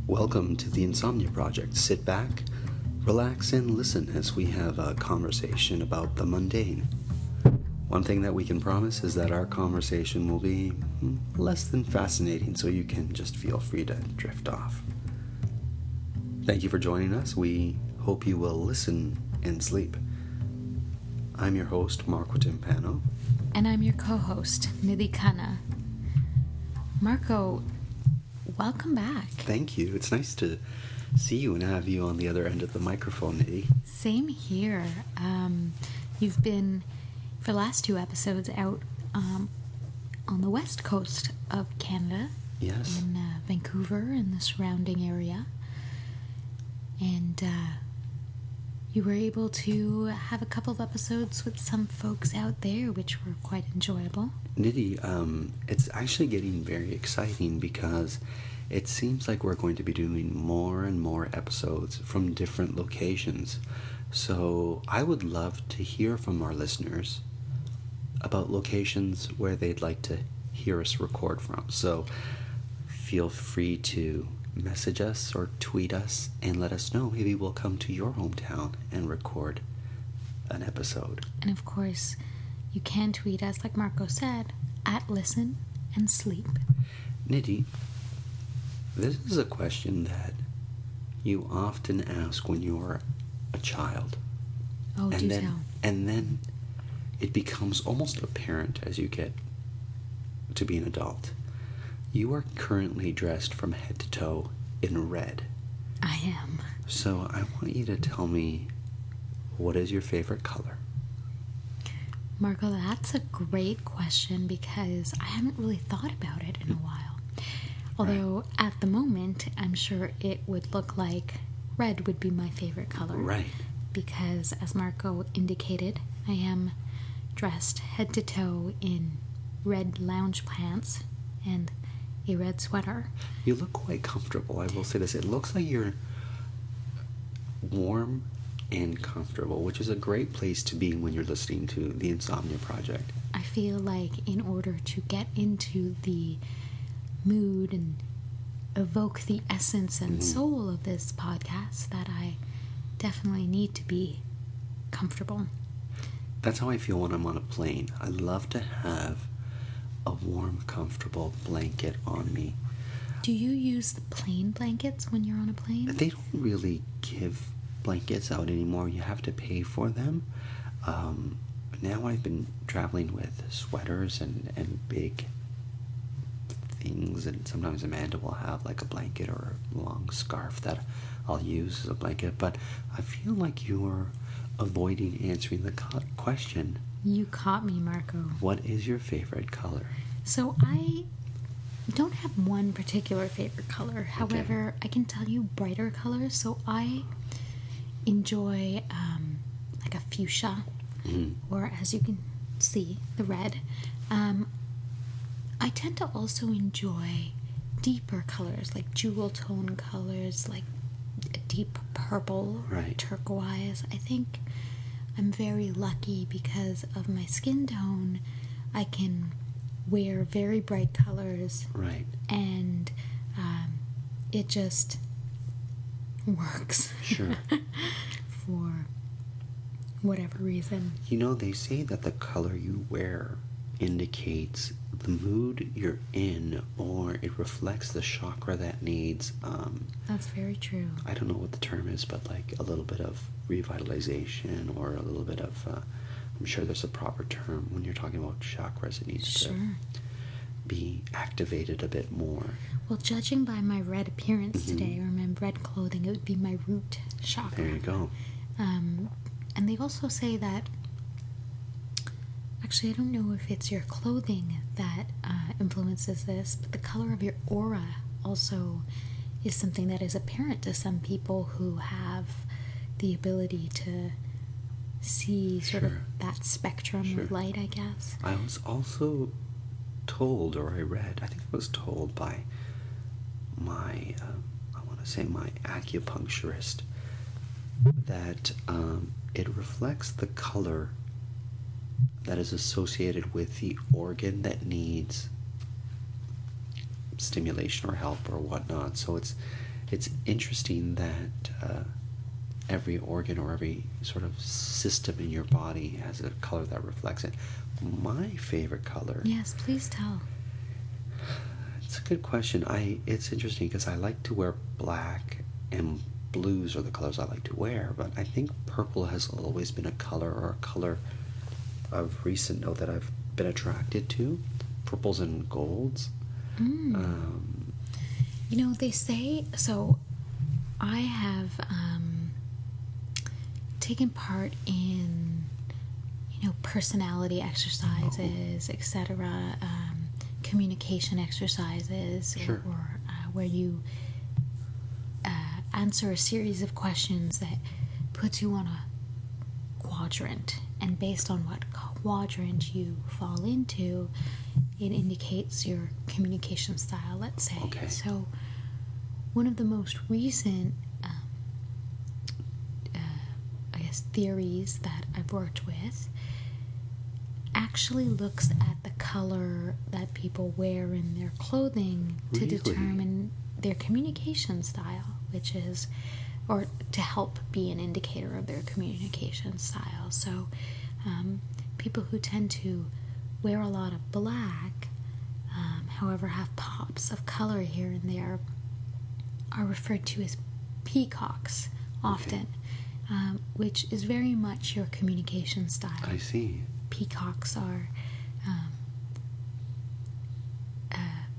Welcome to the Insomnia Project. Sit back, relax, and listen as we have a conversation about the mundane. One thing that we can promise is that our conversation will be less than fascinating, so you can just feel free to drift off. Thank you for joining us. We hope you will listen and sleep. I'm your host, Marco Timpano. And I'm your co-host, Nidhi Khanna. Marco, welcome back. Thank you. It's nice to see you and have you on the other end of the microphone, Nidhi. Same here. You've been, for the last two episodes, out on the west coast of Canada. Yes. In Vancouver and the surrounding area. And you were able to have a couple of episodes with some folks out there, which were quite enjoyable. Nidhi, it's actually getting very exciting because it seems like we're going to be doing more and more episodes from different locations. So I would love to hear from our listeners about locations where they'd like to hear us record from. So feel free to message us or tweet us and let us know. Maybe we'll come to your hometown and record an episode. And of course, you can tweet us, like Marco said, at Listen and Sleep. Nidhi, this is a question that you often ask when you're a child. Oh, do tell. And then it becomes almost apparent as you get to be an adult. You are currently dressed from head to toe in red. I am. So I want you to tell me, what is your favorite color? Marco, that's a great question because I haven't really thought about it in a while. Although at the moment, I'm sure it would look like red would be my favorite color. Right. Because as Marco indicated, I am dressed head to toe in red lounge pants and a red sweater. You look quite comfortable, I will say this. It looks like you're warm and comfortable, which is a great place to be when you're listening to the Insomnia Project. I feel like in order to get into the mood and evoke the essence and soul of this podcast, that I definitely need to be comfortable. That's how I feel when I'm on a plane. I love to have a warm, comfortable blanket on me. Do you use the plane blankets when you're on a plane? They don't really give blankets out anymore. You have to pay for them. Now I've been traveling with sweaters and big things, and sometimes Amanda will have like a blanket or a long scarf that I'll use as a blanket, but I feel like you're avoiding answering the question. You caught me, Marco. What is your favorite color? So I don't have one particular favorite color. However, I can tell you brighter colors. So I enjoy like a fuchsia, or as you can see, the red. I tend to also enjoy deeper colors, like jewel tone colors, like a deep purple, right, turquoise. I think I'm very lucky because of my skin tone. I can wear very bright colors, right, and it just works. Sure. For whatever reason. You know, they say that the color you wear indicates the mood you're in, or it reflects the chakra that needs That's very true. I don't know what the term is, but like a little bit of revitalization, or a little bit of I'm sure there's a proper term when you're talking about chakras. It needs to be activated a bit more. Well, judging by my red appearance today, or my red clothing, it would be my root chakra. There you go. And they also say that, actually, I don't know if it's your clothing that influences this, but the color of your aura also is something that is apparent to some people who have the ability to see sort of that spectrum of light, I guess. I was also told, or I read, I think I was told by my, I want to say my acupuncturist, that it reflects the color that is associated with the organ that needs stimulation or help or whatnot. So it's it's interesting that every organ or every sort of system in your body has a color that reflects it. My favorite color. Yes, please tell. It's a good question. It's interesting because I like to wear black, and blues are the colors I like to wear, but I think purple has always been a color, or a color of recent note, that I've been attracted to. Purples and golds. You know, they say, so I have taken part in, you know, personality exercises, etc., communication exercises, Sure. or where you answer a series of questions that puts you on a quadrant, and based on what quadrant you fall into, it indicates your communication style, let's say. Okay. So one of the most recent I guess theories that I've worked with actually looks at the color that people wear in their clothing to Really? determine their communication style, which is, or to help be an indicator of their communication style. So people who tend to wear a lot of black, however have pops of color here and there, are referred to as peacocks often, which is very much your communication style. I see. Peacocks are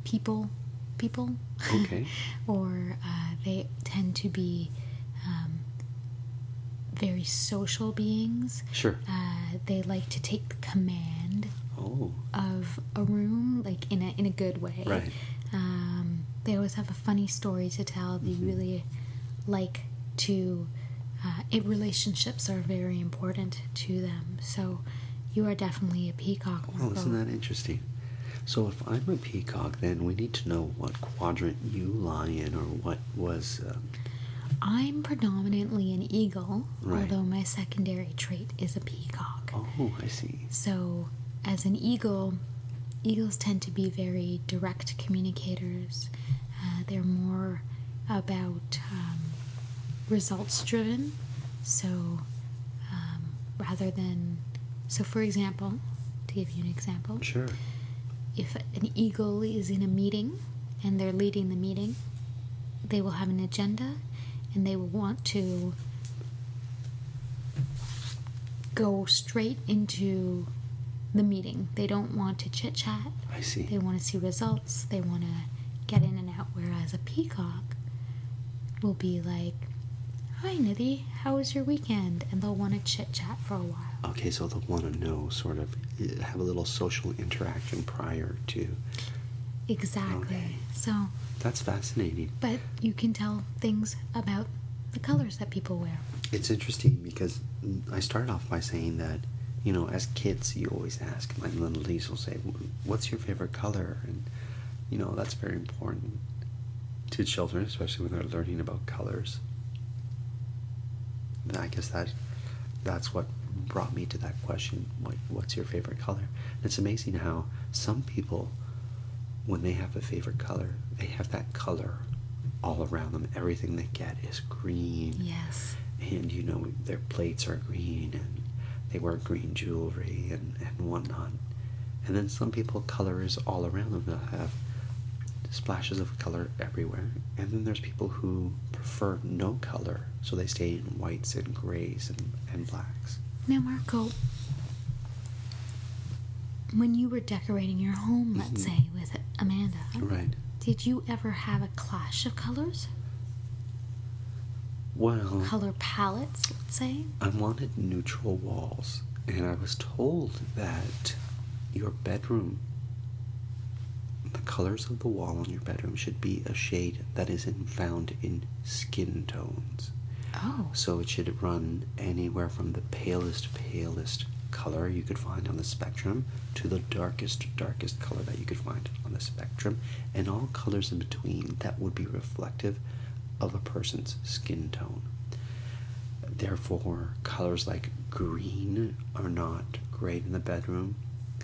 people, Okay. or they tend to be very social beings. Sure. They like to take the command Oh. of a room, like in a good way. Right. They always have a funny story to tell. They really like to. Relationships are very important to them. So you are definitely a peacock. Oh, isn't that interesting? So if I'm a peacock, then we need to know what quadrant you lie in, or what was... I'm predominantly an eagle, Right. although my secondary trait is a peacock. Oh, I see. So as an eagle, eagles tend to be very direct communicators. They're more about results driven. So rather than... So for example, to give you an example, Sure. if an eagle is in a meeting and they're leading the meeting, they will have an agenda and they will want to go straight into the meeting. They don't want to chit chat. I see. They want to see results. They want to get in and out. Whereas a peacock will be like, "Hi Nidhi, how was your weekend?" And they'll want to chit chat for a while. Okay, so they'll want to know, sort of, have a little social interaction prior to... Exactly. Okay. So, That's fascinating. but you can tell things about the colors that people wear. It's interesting because I started off by saying that, you know, as kids, you always ask, my little niece will say, "What's your favorite color?" And, you know, that's very important to children, especially when they're learning about colors. And I guess that's what brought me to that question. What's your favorite color? And it's amazing how some people, when they have a favorite color, they have that color all around them. Everything they get is green. Yes. And, you know, their plates are green, and they wear green jewelry and whatnot. And then some people, color is all around them. They'll have splashes of color everywhere. And then there's people who prefer no color, so they stay in whites and grays and blacks. Now, Marco, when you were decorating your home, let's say, with Amanda, Right. did you ever have a clash of colors? Well, Color palettes, let's say? I wanted neutral walls, and I was told that your bedroom, the colors of the wall in your bedroom should be a shade that isn't found in skin tones. Oh. So it should run anywhere from the palest color you could find on the spectrum to the darkest color that you could find on the spectrum, and all colors in between that would be reflective of a person's skin tone. Therefore, colors like green are not great in the bedroom.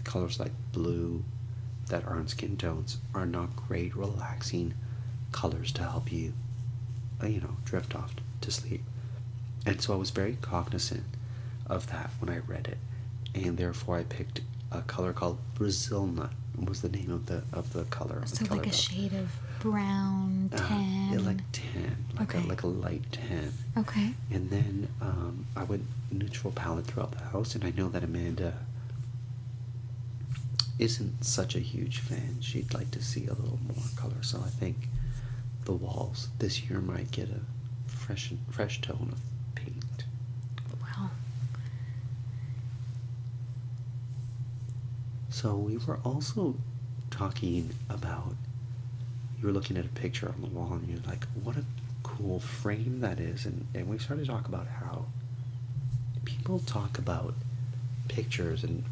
Colors like blue that aren't skin tones are not great, relaxing colors to help you drift off to sleep. And so I was very cognizant of that when I read it, and therefore I picked a color called Brazil nut. Was the name of the color? So color like a palette. shade of brown, tan. Yeah, like tan, like a light tan. Okay. And then I would neutral palette throughout the house, and I know that Amanda isn't such a huge fan. She'd like to see a little more color, so I think the walls this year might get a fresh tone of paint. Wow. So we were also talking about, you were looking at a picture on the wall and you're like, what a cool frame that is. And we started to talk about how people talk about pictures and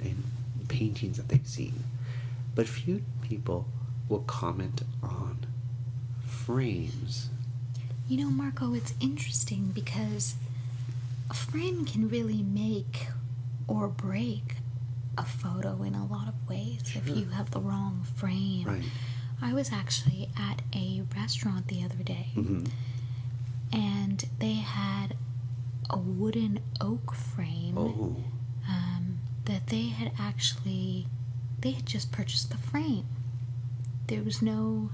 paintings that they've seen, but few people will comment on frames. Marco, it's interesting because a frame can really make or break a photo in a lot of ways. Sure. If you have the wrong frame. Right. I was actually at a restaurant the other day, Mm-hmm. and they had a wooden oak frame that they had just purchased the frame. There was no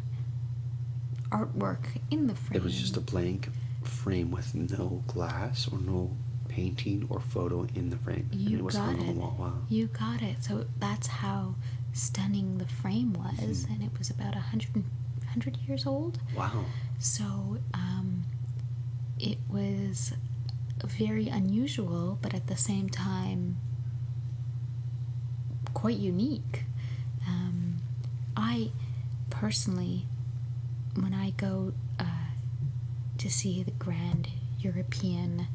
artwork in the frame. It was just a blank frame with no glass or no painting or photo in the frame. And it was hung on the wall. Wow. You got it. So that's how stunning the frame was, and it was about 100 years old. Wow. So it was very unusual, but at the same time quite unique. I personally, when I go to see the grand European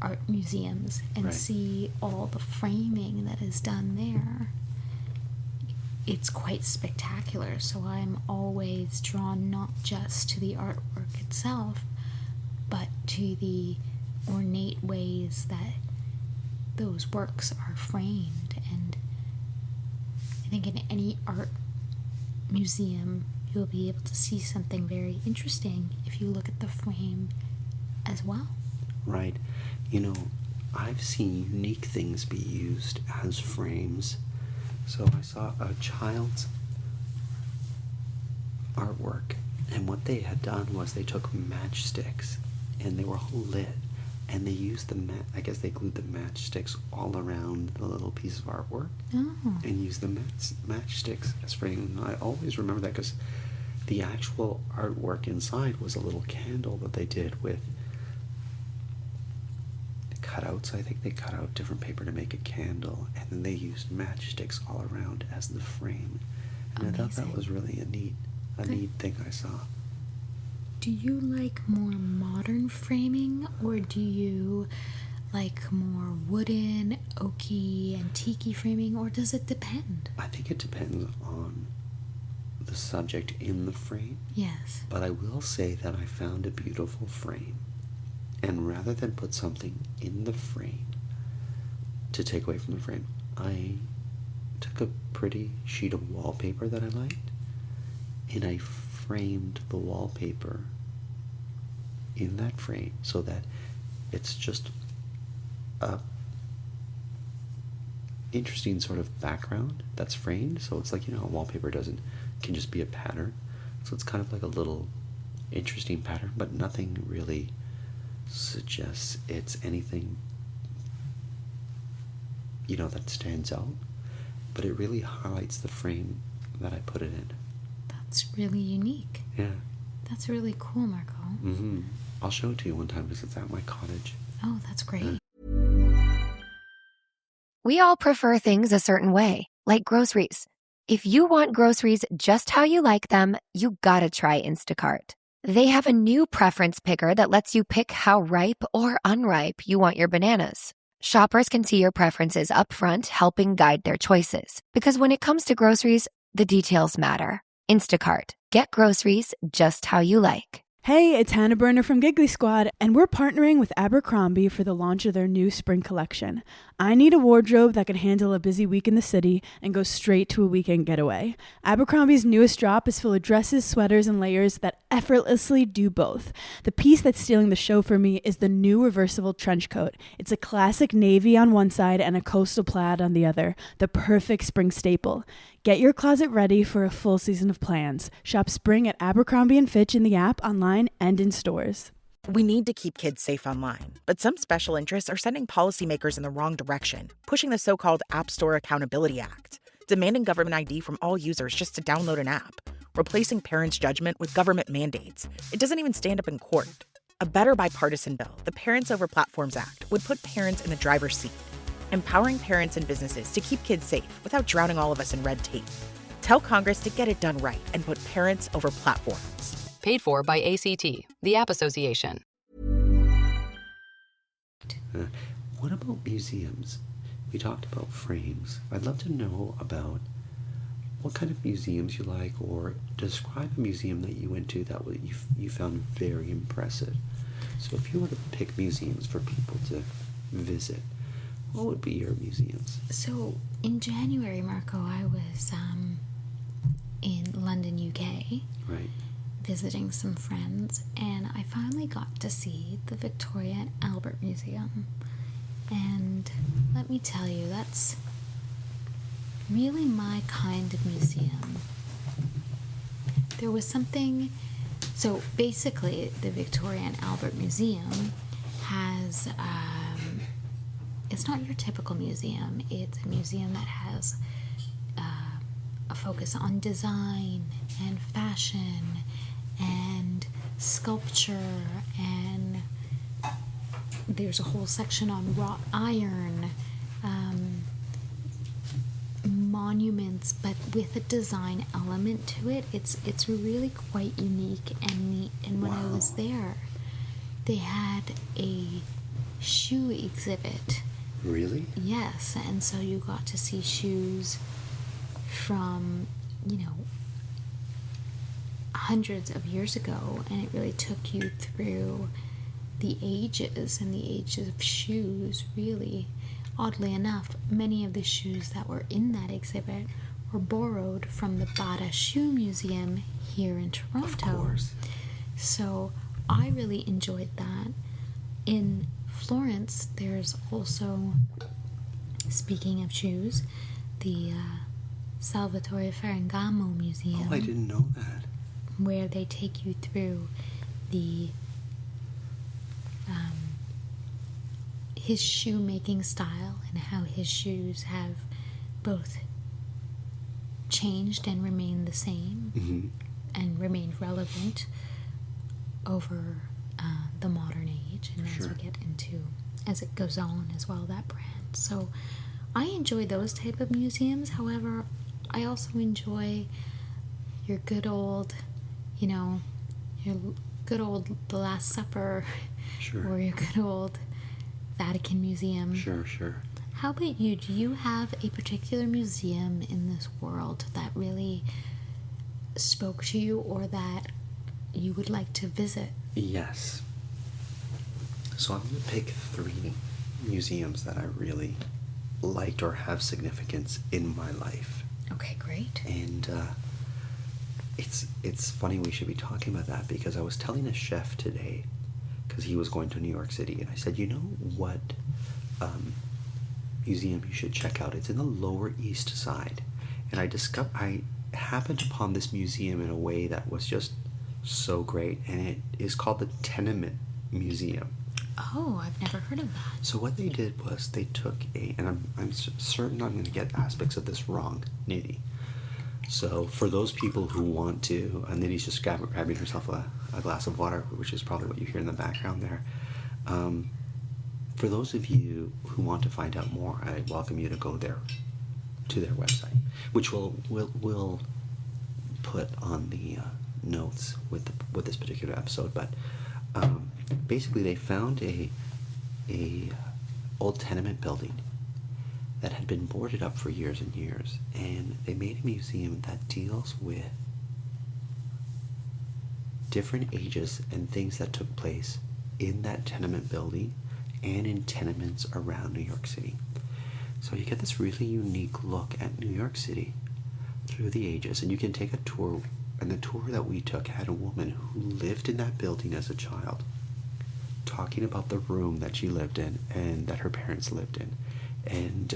art museums and see all the framing that is done there, it's quite spectacular. So I'm always drawn not just to the artwork itself, but to the ornate ways that those works are framed. And I think in any art museum you'll be able to see something very interesting if you look at the frame as well. Right. I've seen unique things be used as frames. So I saw a child's artwork, and what they had done was they took matchsticks, and they were all lit, and they used I guess they glued the matchsticks all around the little piece of artwork, and used the matchsticks as frame. I always remember that because the actual artwork inside was a little candle that they did with cutouts. I think they cut out different paper to make a candle, and then they used matchsticks all around as the frame. And Amazing. I thought that was really a neat thing I saw. Do you like more modern framing, or do you like more wooden, oaky, antique framing, or does it depend? I think it depends on the subject in the frame. Yes. But I will say that I found a beautiful frame, and rather than put something in the frame to take away from the frame, I took a pretty sheet of wallpaper that I liked, and I framed the wallpaper in that frame so that it's just a interesting sort of background that's framed. So it's like, wallpaper can just be a pattern. So it's kind of like a little interesting pattern, but nothing really suggests it's anything, that stands out. But it really highlights the frame that I put it in. That's really unique. Yeah. That's really cool, Marco. Mm-hmm. I'll show it to you one time because it's at my cottage. Oh, that's great. We all prefer things a certain way, like groceries. If you want groceries just how you like them, you gotta try Instacart. They have a new preference picker that lets you pick how ripe or unripe you want your bananas. Shoppers can see your preferences upfront, helping guide their choices. Because when it comes to groceries, the details matter. Instacart. Get groceries just how you like. Hey, it's Hannah Burner from Giggly Squad, and we're partnering with Abercrombie for the launch of their new spring collection. I need a wardrobe that can handle a busy week in the city and go straight to a weekend getaway. Abercrombie's newest drop is full of dresses, sweaters, and layers that effortlessly do both. The piece that's stealing the show for me is the new reversible trench coat. It's a classic navy on one side and a coastal plaid on the other, the perfect spring staple. Get your closet ready for a full season of plans. Shop spring at Abercrombie & Fitch in the app, online, and in stores. We need to keep kids safe online, but some special interests are sending policymakers in the wrong direction, pushing the so-called App Store Accountability Act, demanding government ID from all users just to download an app, replacing parents' judgment with government mandates. It doesn't even stand up in court. A better bipartisan bill, the Parents Over Platforms Act, would put parents in the driver's seat, empowering parents and businesses to keep kids safe without drowning all of us in red tape. Tell Congress to get it done right and put parents over platforms. Paid for by ACT, the App Association. What about museums? We talked about frames. I'd love to know about what kind of museums you like, or describe a museum that you went to that you found very impressive. So if you were to pick museums for people to visit, what would be your museums? So in January, Marco, I was in London, UK. Right. Visiting some friends, and I finally got to see the Victoria and Albert Museum. And let me tell you, that's really my kind of museum. There was something, so basically the Victoria and Albert Museum has, it's not your typical museum. It's a museum that has a focus on design and fashion and sculpture, and there's a whole section on wrought iron, monuments, but with a design element to it. It's really quite unique and neat. And when I was there, they had a shoe exhibit. Really? Yes, and so you got to see shoes from, hundreds of years ago, and it really took you through the ages and the ages of shoes, really. Oddly enough, many of the shoes that were in that exhibit were borrowed from the Bata Shoe Museum here in Toronto. Of course. So I really enjoyed that. In Florence, there's also, speaking of shoes, the Salvatore Ferragamo Museum. Oh, I didn't know that. Where they take you through the his shoemaking style and how his shoes have both changed and remained the same, and remained relevant over the modern age, and as we get into, as it goes on as well, that brand. So I enjoy those type of museums. However, I also enjoy your good old, your good old The Last Supper, or your good old Vatican Museum. Sure. How about you? Do you have a particular museum in this world that really spoke to you, or that you would like to visit? Yes. So I'm going to pick 3 museums that I really liked or have significance in my life. Okay, great. And it's funny we should be talking about that, because I was telling a chef today, because he was going to New York City, and I said, you know what museum you should check out? It's in the Lower East Side. And I happened upon this museum in a way that was just so great, and it is called the Tenement Museum. Oh, I've never heard of that. So what they did was they took and I'm certain I'm going to get aspects of this wrong, Nidhi. So for those people who want to, Nidhi's just grabbing herself a glass of water, which is probably what you hear in the background there. For those of you who want to find out more, I welcome you to go there, to their website, which we'll put on the notes with this particular episode. But basically, they found a old tenement building that had been boarded up for years and years, and they made a museum that deals with different ages and things that took place in that tenement building and in tenements around New York City. So you get this really unique look at New York City through the ages, and you can take a tour. And the tour that we took had a woman who lived in that building as a child, talking about the room that she lived in and that her parents lived in. And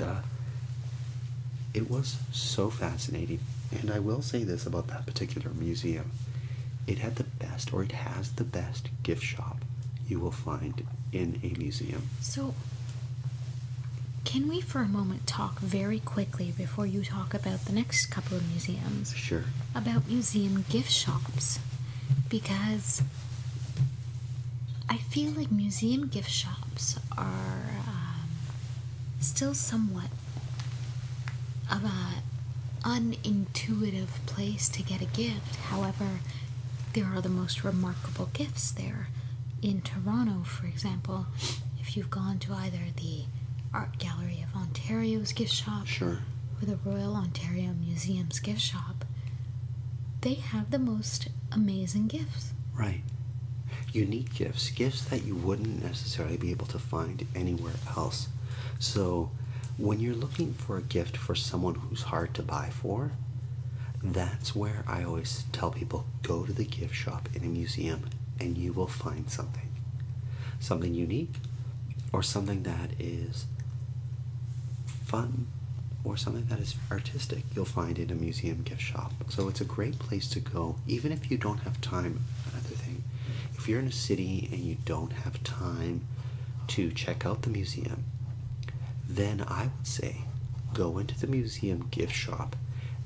it was so fascinating. And I will say this about that particular museum. It had the best, or it has the best gift shop you will find in a museum. So, can we for a moment talk very quickly before you talk about the next couple of museums? Sure. About museum gift shops. Because I feel like museum gift shops are still somewhat of a unintuitive place to get a gift. However, there are the most remarkable gifts there. In Toronto, for example, if you've gone to either the Art Gallery of Ontario's gift shop, Sure, or the Royal Ontario Museum's gift shop, they have the most amazing gifts. right. Unique gifts, gifts that you wouldn't necessarily be able to find anywhere else. So when you're looking for a gift for someone who's hard to buy for, that's where I always tell people, go to the gift shop in a museum and you will find something. Something unique, or something that is fun, or something that is artistic, you'll find in a museum gift shop. So it's a great place to go, even if you don't have time. Another thing, if you're in a city and you don't have time to check out the museum, then I would say go into the museum gift shop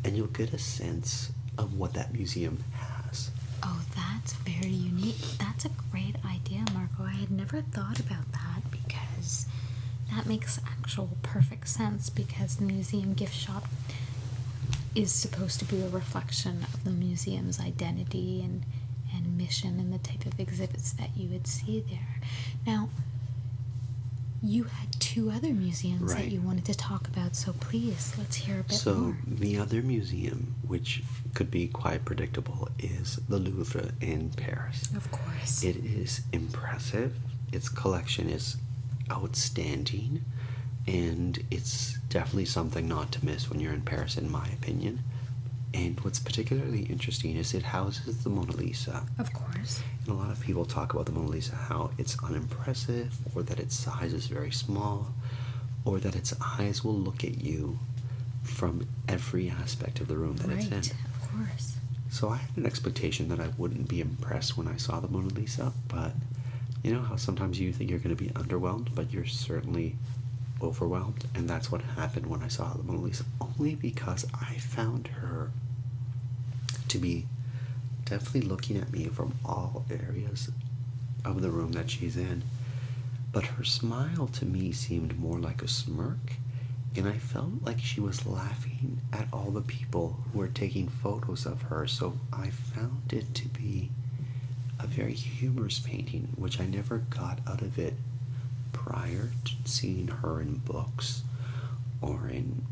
and you'll get a sense of what that museum has. Oh, that's very unique. That's a great idea, Marco. I had never thought about that, because that makes actual perfect sense, because the museum gift shop is supposed to be a reflection of the museum's identity and mission and the type of exhibits that you would see there. Now, you had two other museums that you wanted to talk about, so please, let's hear a bit more. So the other museum, which could be quite predictable, is the Louvre in Paris. Of course. It is impressive. Its collection is outstanding, and it's definitely something not to miss when you're in Paris, in my opinion. And what's particularly interesting is it houses the Mona Lisa. Of course. And a lot of people talk about the Mona Lisa, how it's unimpressive, or that its size is very small, or that its eyes will look at you from every aspect of the room that it's in. Right, of course. So I had an expectation that I wouldn't be impressed when I saw the Mona Lisa, but you know how sometimes you think you're going to be underwhelmed, but you're certainly overwhelmed, and that's what happened when I saw the Mona Lisa, only because I found her to be definitely looking at me from all areas of the room that she's in. But her smile to me seemed more like a smirk, and I felt like she was laughing at all the people who were taking photos of her. So I found it to be a very humorous painting, which I never got out of it prior to seeing her in books or in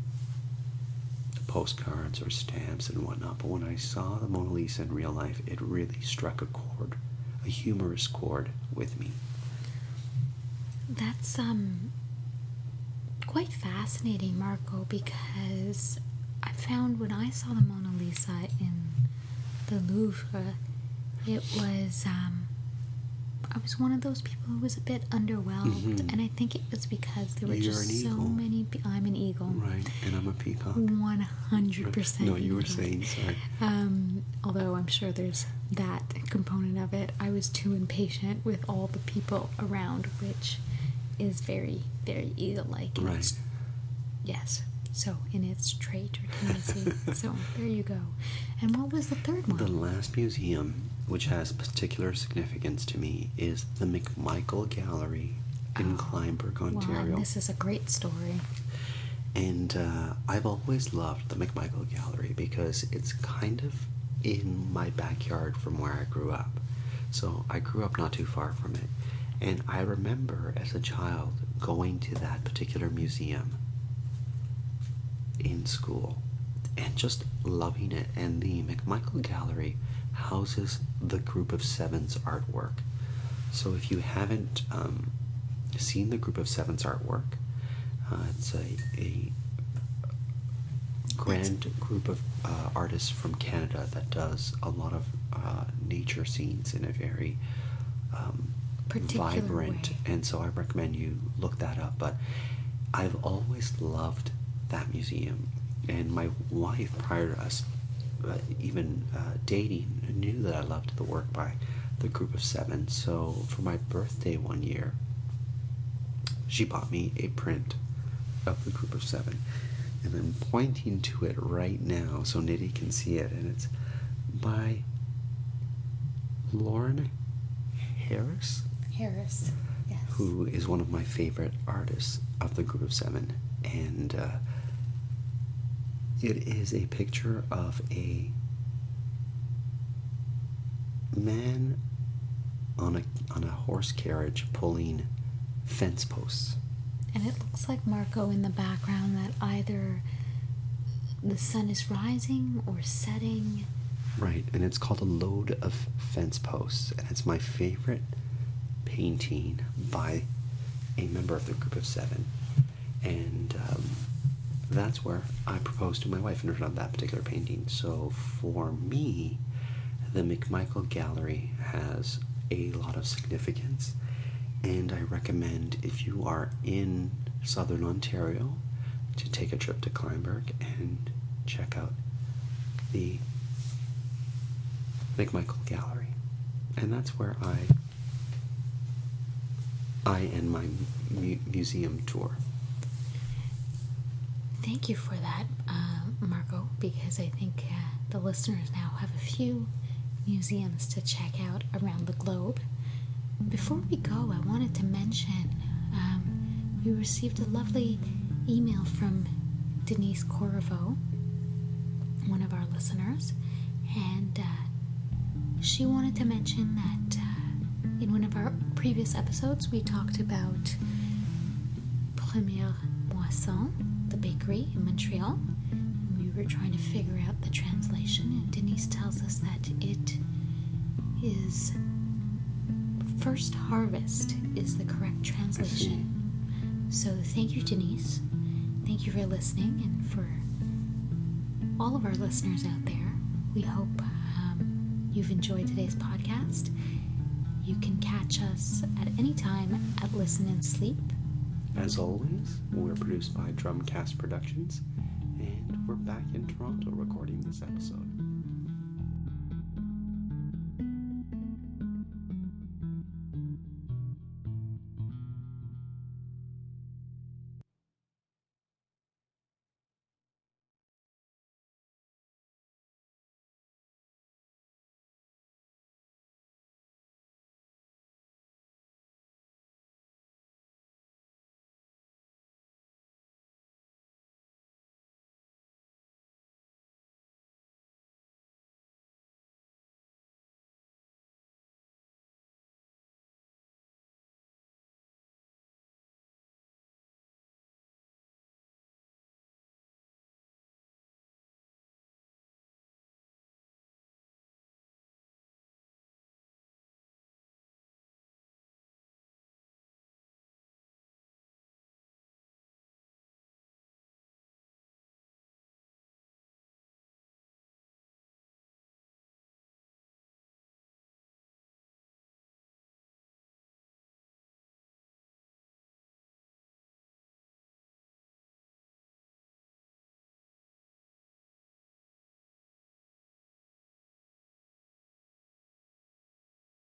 postcards or stamps and whatnot. But when I saw the Mona Lisa in real life, it really struck a chord, a humorous chord with me. That's quite fascinating, Marco, because I found when I saw the Mona Lisa in the Louvre, it was I was one of those people who was a bit underwhelmed, and I think it was because there were just so many. I'm an eagle, right? And I'm a peacock. 100%. No, you were saying, sorry. Although I'm sure there's that component of it, I was too impatient with all the people around, which is very, very eagle-like. Right. Yes. So, in its trait or tendency. So, there you go. And what was the third one? The last museum, which has particular significance to me, is the McMichael Gallery in Kleinburg, Ontario. Well, this is a great story. And I've always loved the McMichael Gallery because it's kind of in my backyard from where I grew up. So I grew up not too far from it. And I remember as a child going to that particular museum in school and just loving it. And the McMichael Gallery houses the Group of Seven's artwork. So if you haven't seen the Group of Seven's artwork, it's a grand group of artists from Canada that does a lot of nature scenes in a very vibrant way. And so I recommend you look that up. But I've always loved that museum, and my wife, prior to us even dating, knew that I loved the work by the Group of Seven. So for my birthday one year, she bought me a print of the Group of Seven, and I'm pointing to it right now so Nidhi can see it, and it's by Lauren Harris, yes. who is one of my favorite artists of the Group of Seven. And it is a picture of a man on a horse carriage pulling fence posts. And it looks like, Marco, in the background, that either the sun is rising or setting. Right, and it's called A Load of Fence Posts, and it's my favorite painting by a member of the Group of Seven. And that's where I proposed to my wife in front of that particular painting. So for me, the McMichael Gallery has a lot of significance, and I recommend, if you are in southern Ontario, to take a trip to Kleinburg and check out the McMichael Gallery. And that's where I end my museum tour. Thank you for that, Marco, because I think the listeners now have a few museums to check out around the globe. Before we go, I wanted to mention we received a lovely email from Denise Corriveau, one of our listeners, and she wanted to mention that in one of our previous episodes we talked about Première Moisson, the bakery in Montreal. We were trying to figure out the translation, and Denise tells us that it is First Harvest is the correct translation. So thank you, Denise. Thank you for listening, and for all of our listeners out there, we hope you've enjoyed today's podcast. You can catch us at any time at Listen and Sleep. As always, we're produced by Drumcast Productions, and we're back in Toronto recording this episode.